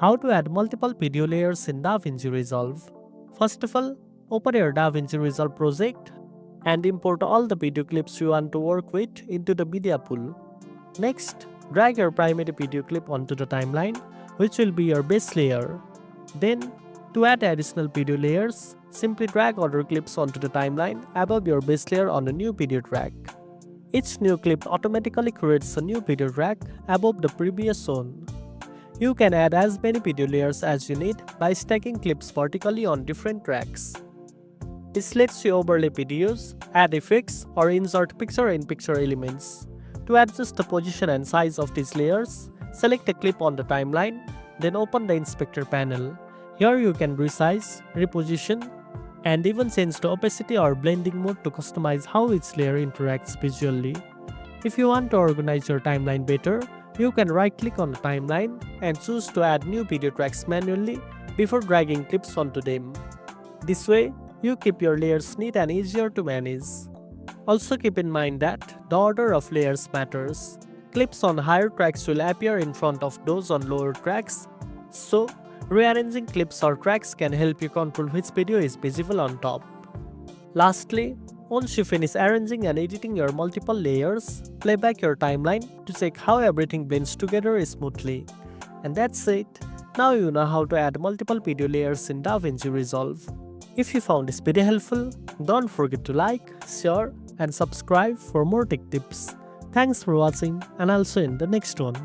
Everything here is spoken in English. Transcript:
How to add multiple video layers in DaVinci Resolve. First of all, open your DaVinci Resolve project and import all the video clips you want to work with into the media pool. Next, drag your primary video clip onto the timeline, which will be your base layer. Then, to add additional video layers, simply drag other clips onto the timeline above your base layer on a new video track. Each new clip automatically creates a new video track above the previous one. You can add as many video layers as you need by stacking clips vertically on different tracks. This lets you overlay videos, add effects, or insert picture-in-picture elements. To adjust the position and size of these layers, select a clip on the timeline, then open the inspector panel. Here you can resize, reposition, and even change the opacity or blending mode to customize how each layer interacts visually. If you want to organize your timeline better, you can right-click on the timeline and choose to add new video tracks manually before dragging clips onto them. This way, you keep your layers neat and easier to manage. Also keep in mind that the order of layers matters. Clips on higher tracks will appear in front of those on lower tracks, so rearranging clips or tracks can help you control which video is visible on top. Lastly, once you finish arranging and editing your multiple layers, play back your timeline to check how everything blends together smoothly. And that's it. Now you know how to add multiple video layers in DaVinci Resolve. If you found this video helpful, don't forget to like, share, and subscribe for more tech tips. Thanks for watching, and I'll see you in the next one.